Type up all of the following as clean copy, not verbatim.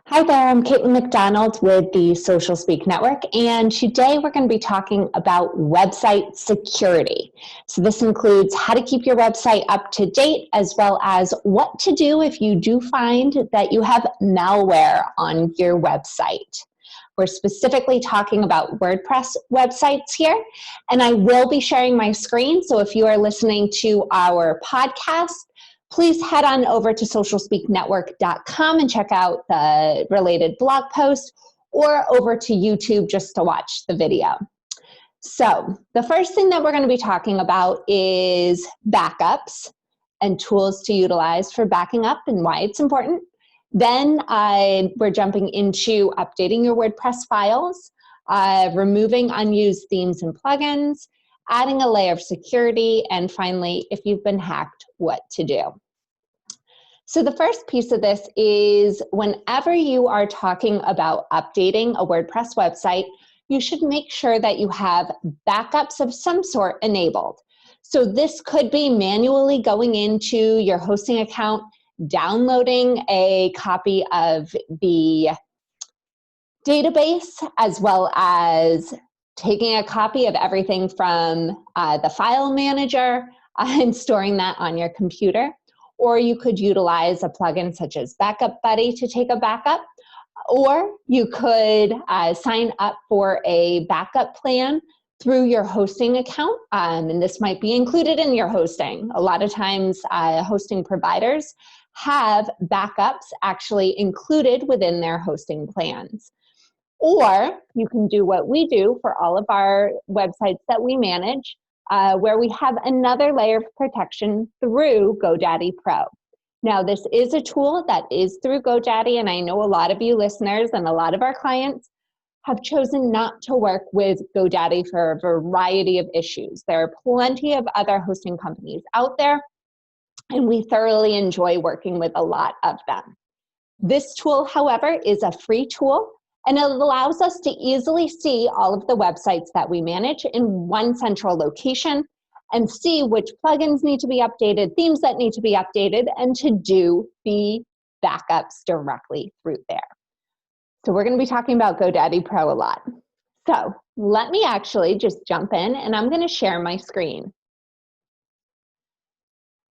Hi there, I'm Caitlin McDonald with the Social Speak Network, and today we're going to be talking about website security. So this includes how to keep your website up to date, as well as what to do if you do find that you have malware on your website. We're specifically talking about WordPress websites here, and I will be sharing my screen, so if you are listening to our podcast, please head on over to socialspeaknetwork.com and check out the related blog post, or over to YouTube just to watch the video. So the first thing that we're going to be talking about is backups and tools to utilize for backing up and why it's important. Then we're jumping into updating your WordPress files, removing unused themes and plugins, adding a layer of security, and finally, if you've been hacked, what to do. So the first piece of this is whenever you are talking about updating a WordPress website, you should make sure that you have backups of some sort enabled. So this could be manually going into your hosting account, downloading a copy of the database, as well as taking a copy of everything from the file manager and storing that on your computer. Or you could utilize a plugin such as Backup Buddy to take a backup, or you could sign up for a backup plan through your hosting account, and this might be included in your hosting. A lot of times hosting providers have backups actually included within their hosting plans. Or you can do what we do for all of our websites that we manage, where we have another layer of protection through GoDaddy Pro. Now, this is a tool that is through GoDaddy, and I know a lot of you listeners and a lot of our clients have chosen not to work with GoDaddy for a variety of issues. There are plenty of other hosting companies out there, and we thoroughly enjoy working with a lot of them. This tool, however, is a free tool, and it allows us to easily see all of the websites that we manage in one central location and see which plugins need to be updated, themes that need to be updated, and to do the backups directly through there. So we're going to be talking about GoDaddy Pro a lot. So let me actually just jump in, and I'm going to share my screen.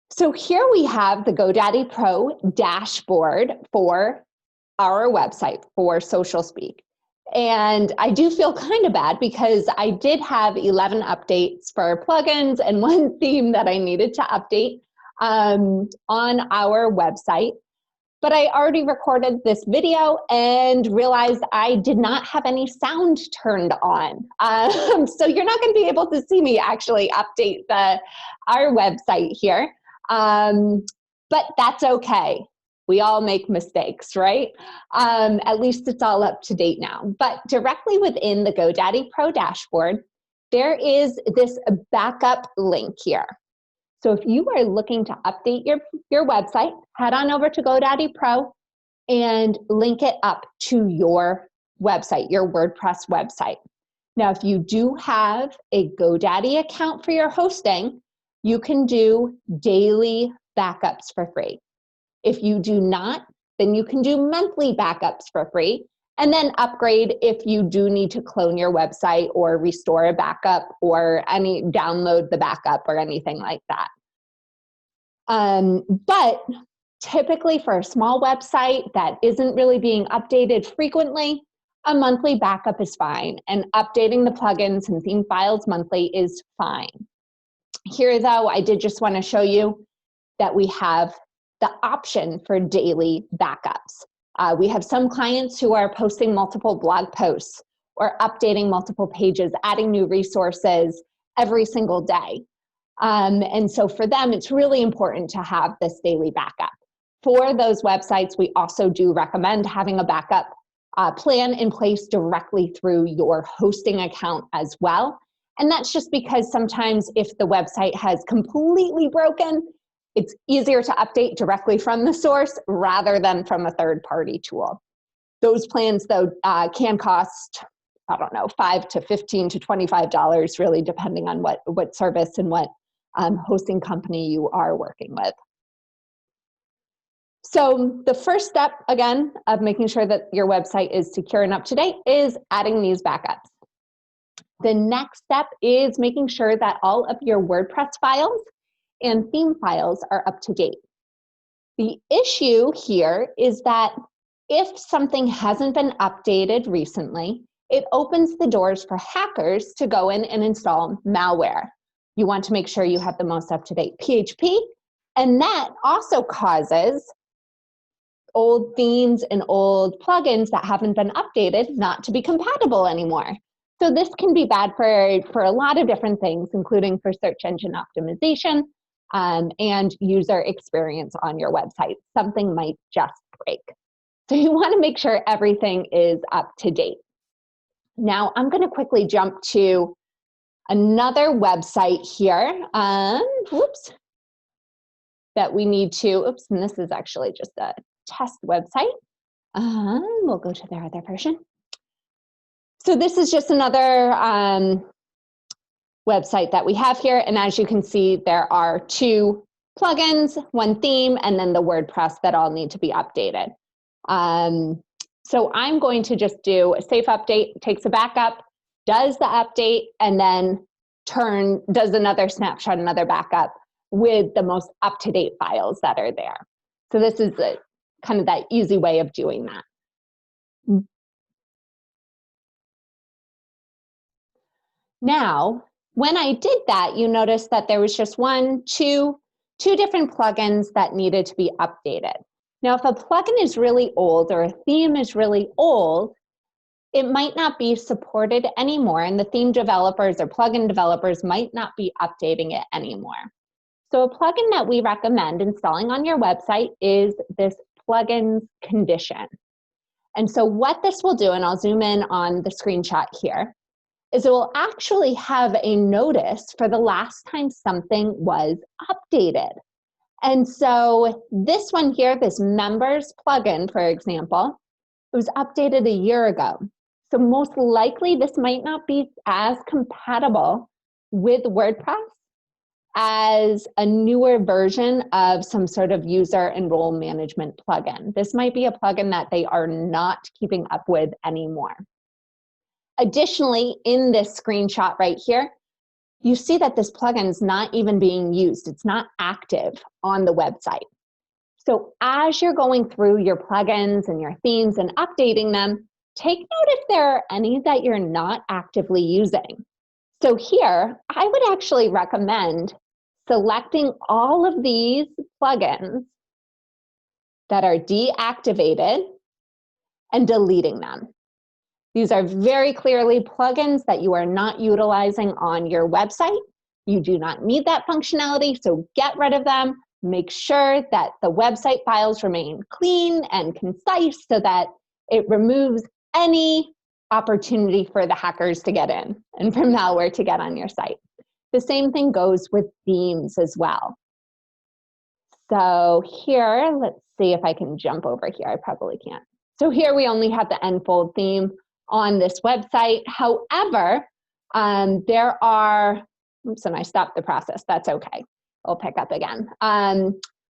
So here we have the GoDaddy Pro dashboard for our website for Social Speak. And I do feel kind of bad because I did have 11 updates for plugins and one theme that I needed to update on our website. But I already recorded this video and realized I did not have any sound turned on. So you're not going to be able to see me actually update our website here. But that's okay. We all make mistakes, right? At least it's all up to date now. But directly within the GoDaddy Pro dashboard, there is this backup link here. So if you are looking to update your website, head on over to GoDaddy Pro and link it up to your website, your WordPress website. Now, if you do have a GoDaddy account for your hosting, you can do daily backups for free. If you do not, then you can do monthly backups for free, and then upgrade if you do need to clone your website or restore a backup or download the backup or anything like that. But typically for a small website that isn't really being updated frequently, a monthly backup is fine, and updating the plugins and theme files monthly is fine. Here though, I did just want to show you that we have the option for daily backups. We have some clients who are posting multiple blog posts or updating multiple pages, adding new resources every single day. And so for them, it's really important to have this daily backup. For those websites, we also do recommend having a backup plan in place directly through your hosting account as well. And that's just because sometimes if the website has completely broken, it's easier to update directly from the source rather than from a third-party tool. Those plans, though, can cost, I don't know, $5 to $15 to $25, really depending on what service and what hosting company you are working with. So the first step, again, of making sure that your website is secure and up to date is adding these backups. The next step is making sure that all of your WordPress files and theme files are up to date. The issue here is that if something hasn't been updated recently, it opens the doors for hackers to go in and install malware. You want to make sure you have the most up-to-date PHP, and that also causes old themes and old plugins that haven't been updated not to be compatible anymore. So this can be bad for a lot of different things, including for search engine optimization and user experience on your website. Something might just break. So you want to make sure everything is up to date. Now I'm going to quickly jump to another website here. That we need to, and this is actually just a test website. We'll go to their other version. So this is just another website that we have here. And as you can see, there are 2 plugins, 1 theme, and then the WordPress that all need to be updated. So I'm going to just do a safe update, takes a backup, does the update, and then does another snapshot, another backup with the most up-to-date files that are there. So this is kind of that easy way of doing that. Now, when I did that, you notice that there was just two different plugins that needed to be updated. Now, if a plugin is really old or a theme is really old, it might not be supported anymore, and the theme developers or plugin developers might not be updating it anymore. So a plugin that we recommend installing on your website is this plugins condition. And so what this will do, and I'll zoom in on the screenshot here, is it will actually have a notice for the last time something was updated. And so this one here, this members plugin, for example, it was updated a year ago. So most likely this might not be as compatible with WordPress as a newer version of some sort of user and role management plugin. This might be a plugin that they are not keeping up with anymore. Additionally, in this screenshot right here, you see that this plugin is not even being used. It's not active on the website. So as you're going through your plugins and your themes and updating them, take note if there are any that you're not actively using. So here, I would actually recommend selecting all of these plugins that are deactivated and deleting them. These are very clearly plugins that you are not utilizing on your website. You do not need that functionality, so get rid of them. Make sure that the website files remain clean and concise so that it removes any opportunity for the hackers to get in and for malware to get on your site. The same thing goes with themes as well. So here, let's see if I can jump over here. I probably can't. So here we only have the Enfold theme on this website. However, there are, oops, and I stopped the process. That's okay. I'll pick up again.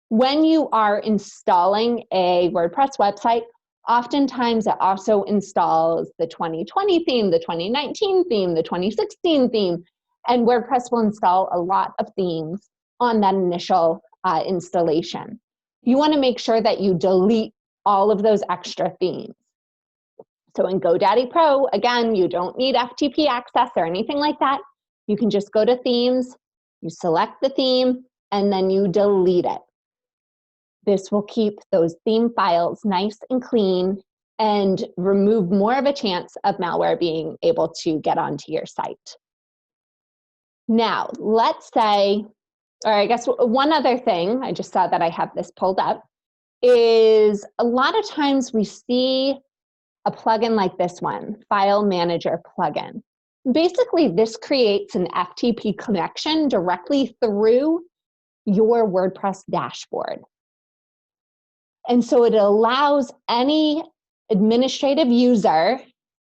When you are installing a WordPress website, oftentimes it also installs the 2020 theme, the 2019 theme, the 2016 theme, and WordPress will install a lot of themes on that initial installation. You want to make sure that you delete all of those extra themes. So in GoDaddy Pro, again, you don't need FTP access or anything like that. You can just go to themes, you select the theme, and then you delete it. This will keep those theme files nice and clean and remove more of a chance of malware being able to get onto your site. Now, let's say, or I guess one other thing, I just saw that I have this pulled up, is a lot of times we see a plugin like this one, File Manager plugin. Basically, this creates an FTP connection directly through your WordPress dashboard. And so it allows any administrative user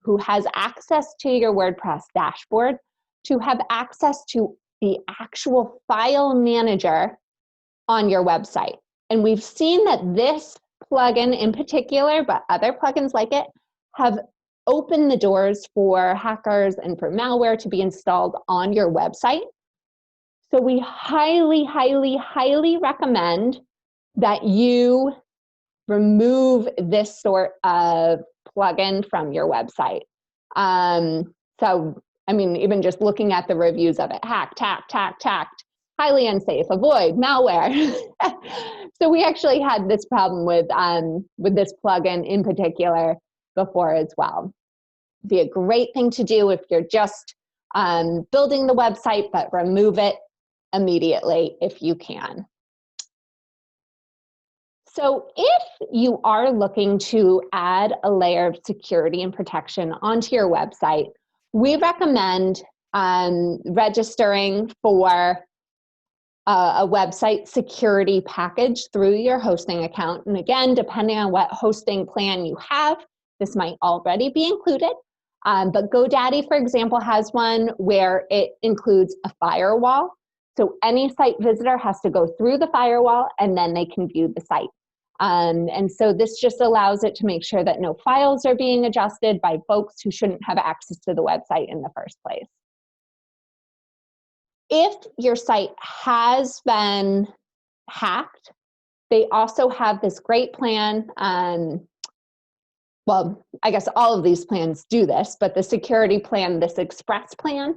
who has access to your WordPress dashboard to have access to the actual file manager on your website. And we've seen that this plugin in particular, but other plugins like it, have opened the doors for hackers and for malware to be installed on your website. So we highly, highly, highly recommend that you remove this sort of plugin from your website. So, I mean, even just looking at the reviews of it, hacked, highly unsafe, avoid, malware. So we actually had this problem with this plugin in particular before as well. Be a great thing to do if you're just building the website, but remove it immediately if you can. So if you are looking to add a layer of security and protection onto your website, we recommend registering for a website security package through your hosting account. And again, depending on what hosting plan you have, this might already be included. But GoDaddy, for example, has one where it includes a firewall. So any site visitor has to go through the firewall and then they can view the site. And so this just allows it to make sure that no files are being adjusted by folks who shouldn't have access to the website in the first place. If your site has been hacked, they also have this great plan. Well, I guess all of these plans do this, but the security plan, this express plan,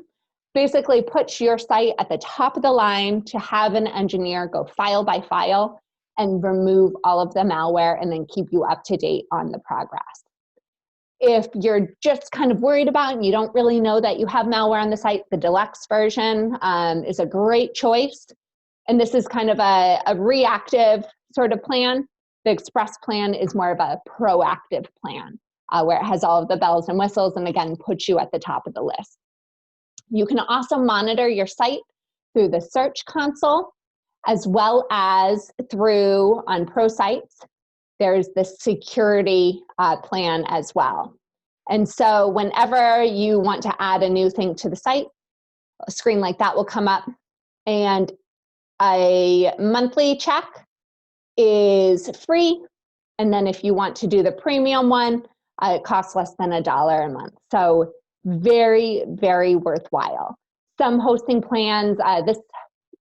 basically puts your site at the top of the line to have an engineer go file by file and remove all of the malware and then keep you up to date on the progress. If you're just kind of worried about and you don't really know that you have malware on the site, the deluxe version is a great choice. And this is kind of a reactive sort of plan. The express plan is more of a proactive plan where it has all of the bells and whistles and again, puts you at the top of the list. You can also monitor your site through the Search Console as well as through on pro sites. There's the security plan as well. And so whenever you want to add a new thing to the site, a screen like that will come up and a monthly check is free. And then if you want to do the premium one, it costs less than $1 a month. So very, very worthwhile. Some hosting plans, this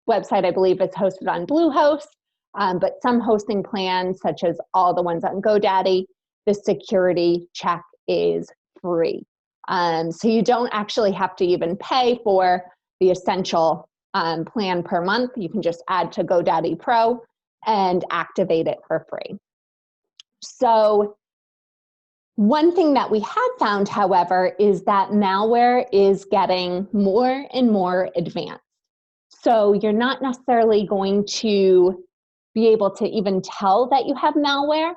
website I believe is hosted on Bluehost, but some hosting plans, such as all the ones on GoDaddy, the security check is free. So you don't actually have to even pay for the essential plan per month. You can just add to GoDaddy Pro and activate it for free. So one thing that we have found, however, is that malware is getting more and more advanced. So you're not necessarily going to be able to even tell that you have malware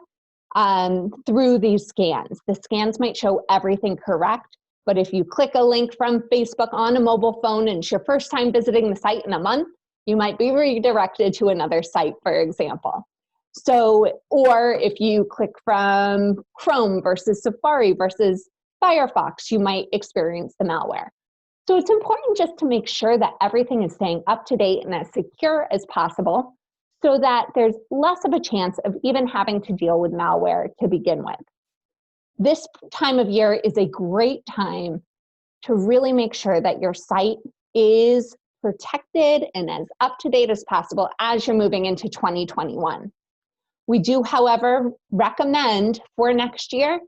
through these scans. The scans might show everything correct, but if you click a link from Facebook on a mobile phone and it's your first time visiting the site in a month, you might be redirected to another site, for example. So, or if you click from Chrome versus Safari versus Firefox, you might experience the malware. So it's important just to make sure that everything is staying up to date and as secure as possible so that there's less of a chance of even having to deal with malware to begin with. This time of year is a great time to really make sure that your site is protected and as up to date as possible as you're moving into 2021. We do, however, recommend for next year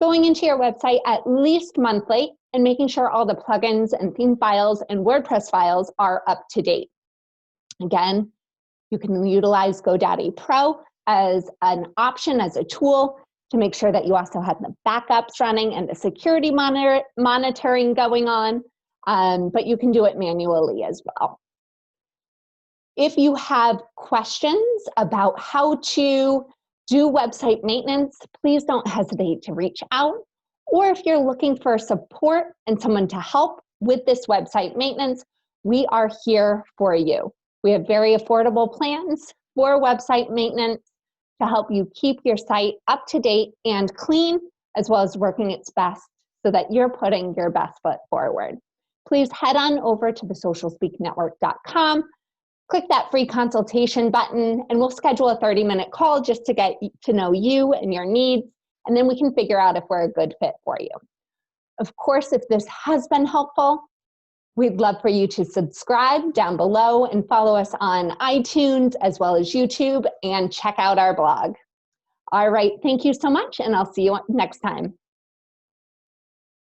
going into your website at least monthly and making sure all the plugins and theme files and WordPress files are up to date. Again, you can utilize GoDaddy Pro as an option, as a tool to make sure that you also have the backups running and the security monitoring going on, but you can do it manually as well. If you have questions about how to do website maintenance, please don't hesitate to reach out. Or if you're looking for support and someone to help with this website maintenance, we are here for you. We have very affordable plans for website maintenance to help you keep your site up to date and clean, as well as working its best so that you're putting your best foot forward. Please head on over to thesocialspeaknetwork.com. click that free consultation button and we'll schedule a 30-minute call just to get to know you and your needs, and then we can figure out if we're a good fit for you. Of course, if this has been helpful, we'd love for you to subscribe down below and follow us on iTunes as well as YouTube, and check out our blog. All right, thank you so much, and I'll see you next time.